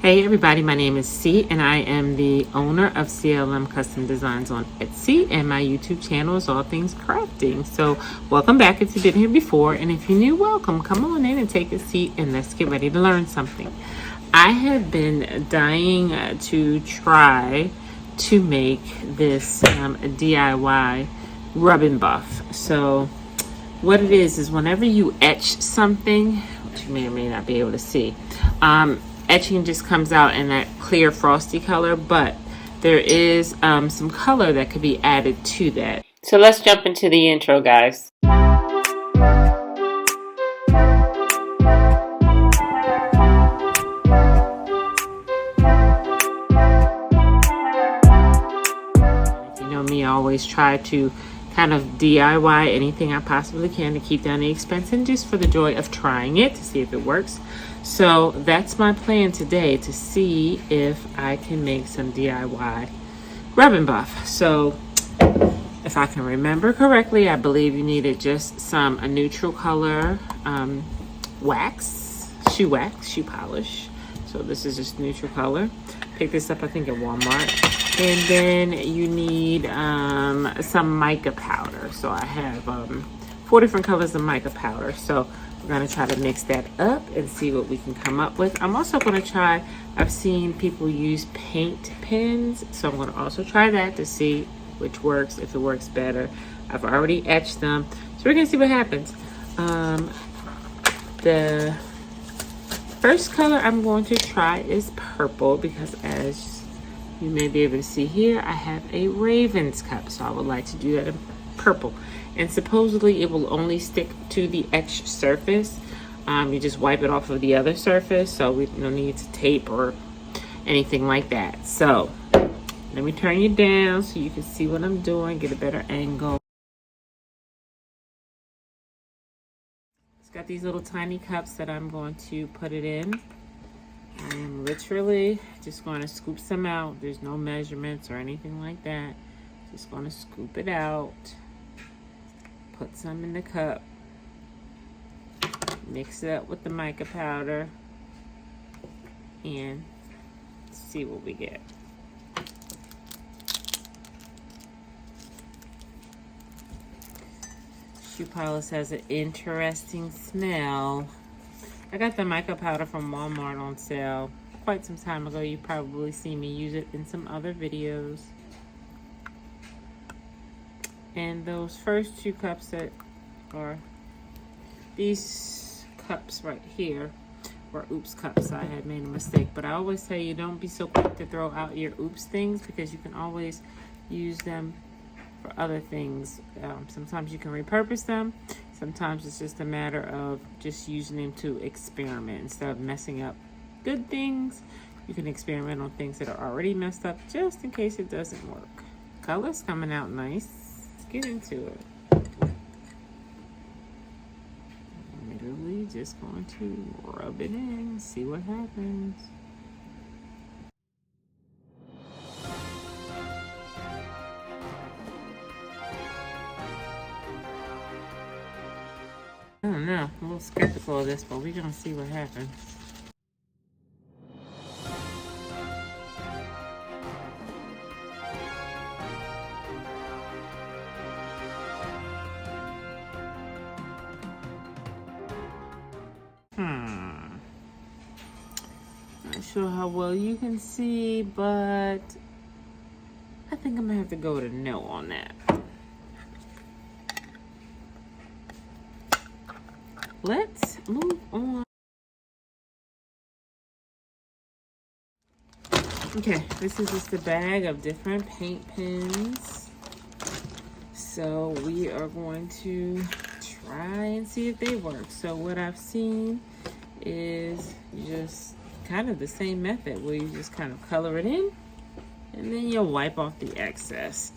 Hey everybody, my name is C and I am the owner of CLM Custom Designs on Etsy, and my YouTube channel is all things crafting. So welcome back if you've been here before, and if you're new, welcome. Come on in and take a seat and let's get ready to learn something. I have been dying to try to make this DIY rub and buff. So what it is whenever you etch something, which you may or may not be able to see, etching just comes out in that clear frosty color, but there is some color that could be added to that. So let's jump into the intro, guys. If you know me, I always try to kind of DIY anything I possibly can to keep down the expense and just for the joy of trying it to see if it works. So that's my plan today, to see if I can make some DIY rub and buff. So if I can remember correctly, I believe you needed just a neutral color wax, shoe polish. So this is just neutral color. Pick this up, I think, at Walmart. And then you need some mica powder. So I have 4 different colors of mica powder. So we're going to try to mix that up and see what we can come up with. I'm also going to try, I've seen people use paint pens, so I'm going to also try that to see which works, if it works better. I've already etched them, so we're going to see what happens. The first color I'm going to try is purple, because as you may be able to see here, I have a Raven's cup, so I would like to do that in purple. And supposedly it will only stick to the etched surface. You just wipe it off of the other surface, so we don't need to tape or anything like that. So let me turn you down so you can see what I'm doing, get a better angle. It's got these little tiny cups that I'm going to put it in. I am literally just going to scoop some out. There's no measurements or anything like that. Just going to scoop it out. Put some in the cup, mix it up with the mica powder, and see what we get. Shoe polish has an interesting smell. I got the mica powder from Walmart on sale quite some time ago. You probably seen me use it in some other videos. And those first 2 cups that are these cups right here were oops cups. I had made a mistake, but I always tell you, don't be so quick to throw out your oops things, because you can always use them for other things. Sometimes you can repurpose them. Sometimes it's just a matter of just using them to experiment. Instead of messing up good things, you can experiment on things that are already messed up, just in case it doesn't work. Color's coming out nice. Get into it. Literally just going to rub it in, see what happens. I don't know, I'm a little skeptical of this, but we're gonna see what happens. Not sure how well you can see, but I think I'm gonna have to go with a no on that. Let's move on. Okay, this is just a bag of different paint pens. So we are going to try and see if they work. So what I've seen is just kind of the same method, where you just kind of color it in and then you'll wipe off the excess.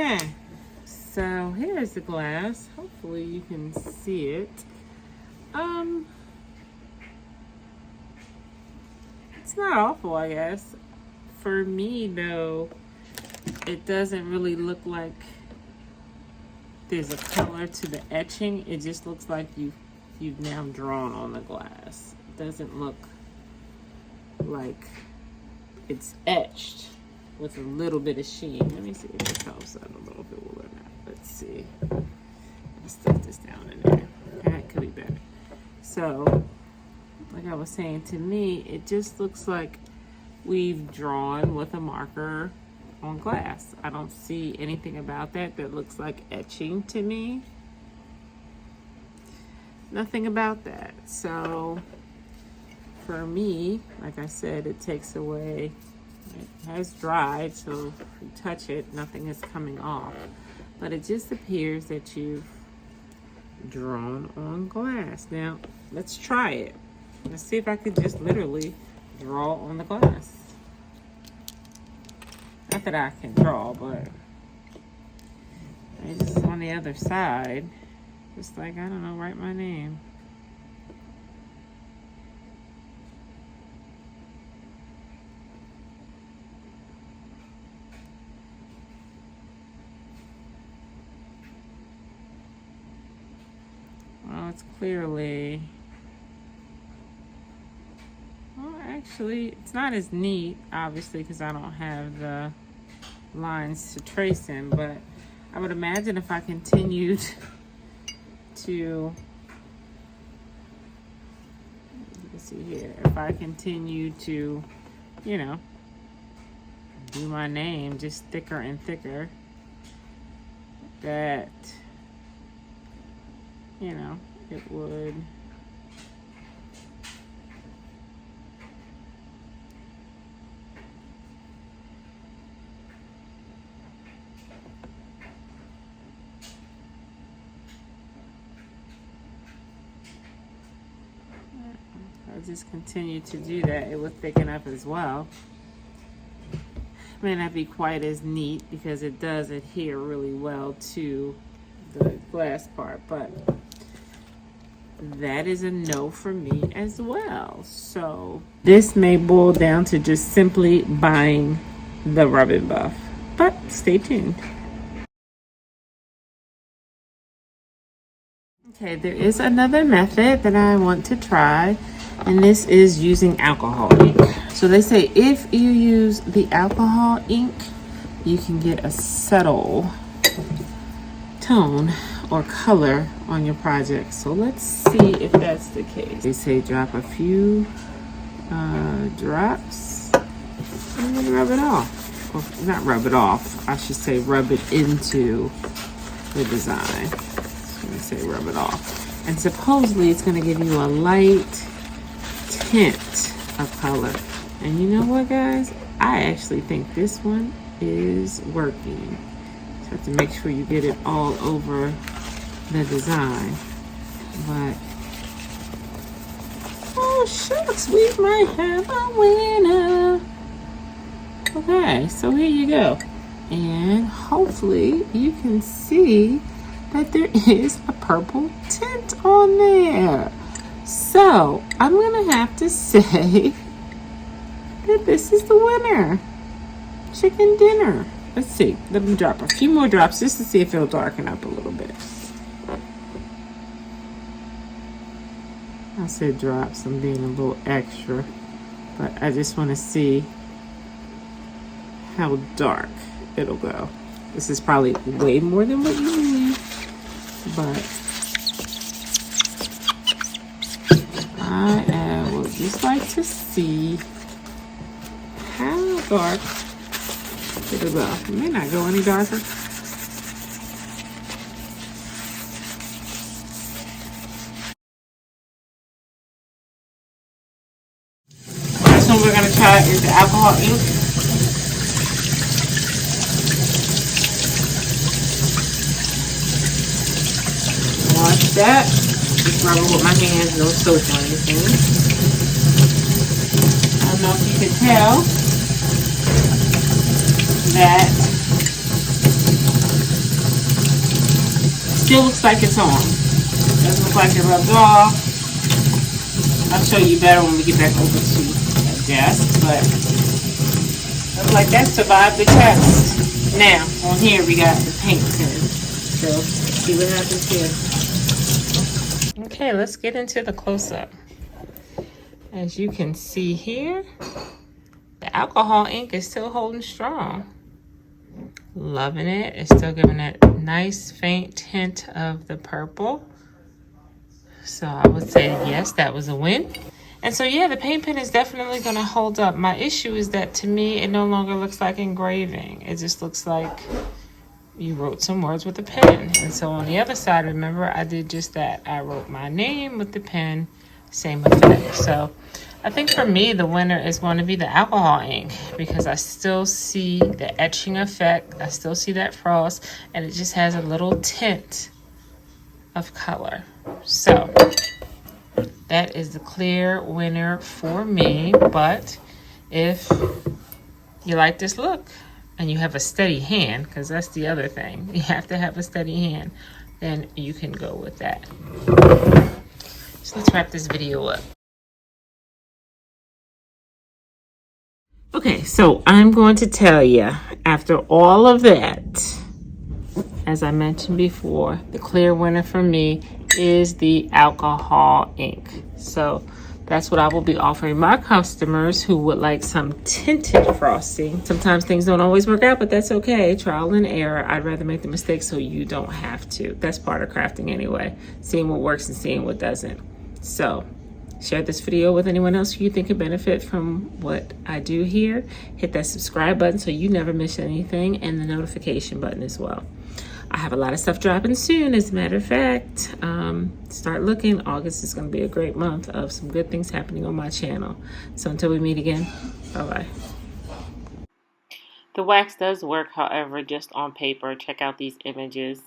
Okay, so here's the glass. Hopefully you can see it. It's not awful, I guess. For me, though, it doesn't really look like there's a color to the etching. It just looks like you've now drawn on the glass. It doesn't look like it's etched with a little bit of sheen. Let me see if this helps. I don't know if it will or not. Let's see. Let's stuff this down in there. That could be better. So, like I was saying, to me, it just looks like we've drawn with a marker on glass. I don't see anything about that looks like etching to me. Nothing about that. So for me, like I said, it takes away, it has dried, so if you touch it, nothing is coming off. But it just appears that you've drawn on glass. Now, let's try it. Let's see if I could just literally draw on the glass. Not that I can draw, but I just on the other side, just like, I don't know, write my name. Well, it's clearly, well, actually, it's not as neat, obviously, because I don't have the lines to trace in, but I would imagine if I continued to, let's see here, if I continue to, you know, do my name just thicker and thicker, that, you know, it would just continue to do that, it would thicken up as well. May not be quite as neat because it does adhere really well to the glass part, but that is a no for me as well. So this may boil down to just simply buying the rub and buff, but stay tuned. Okay, there is another method that I want to try, and this is using alcohol ink. So they say if you use the alcohol ink, you can get a subtle tone or color on your project. So let's see if that's the case. They say drop a few drops and then rub it off. Well, not rub it off, I should say rub it into the design. So I'm gonna say rub it off. And supposedly it's gonna give you a light tint of color. And you know what, guys? I actually think this one is working. So you have to make sure you get it all over the design. But oh shucks, we might have a winner. Okay, so here you go. And hopefully you can see that there is a purple tint on there. So I'm gonna have to say that this is the winner. Chicken dinner. Let's see. Let me drop a few more drops just to see if it'll darken up a little bit. I said drops. I'm being a little extra, but I just want to see how dark it'll go. This is probably way more than what you need, but I would just like to see how dark it'll go. It may not go any darker. First one we're going to try is the alcohol ink. Watch that. Just rub it with my hands, no soap or anything. I don't know if you can tell that still looks like it's on. Doesn't look like it rubbed off. I'll show you better when we get back over to the desk, but looks like that survived the test. Now, on here we got the paint pen. So, let's see what happens here. Okay, let's get into the close-up. As you can see here, the alcohol ink is still holding strong. Loving it. It's still giving that nice faint hint of the purple. So I would say yes, that was a win. And so yeah, the paint pen is definitely going to hold up. My issue is that to me, it no longer looks like engraving. It just looks like you wrote some words with a pen. And so on the other side, remember, I did just that. I wrote my name with the pen, same effect. So I think for me, the winner is going to be the alcohol ink because I still see the etching effect. I still see that frost, and it just has a little tint of color. So that is the clear winner for me. But if you like this look and you have a steady hand, because that's the other thing, you have to have a steady hand, then you can go with that. So let's wrap this video up. Okay, so I'm going to tell you, after all of that, as I mentioned before, the clear winner for me is the alcohol ink. So that's what I will be offering my customers who would like some tinted frosting. Sometimes things don't always work out, but that's okay. Trial and error. I'd rather make the mistake so you don't have to. That's part of crafting anyway. Seeing what works and seeing what doesn't. So share this video with anyone else who you think could benefit from what I do here. Hit that subscribe button so you never miss anything, and the notification button as well. I have a lot of stuff dropping soon. As a matter of fact, start looking. August is going to be a great month of some good things happening on my channel. So until we meet again, bye-bye. The wax does work, however, just on paper. Check out these images.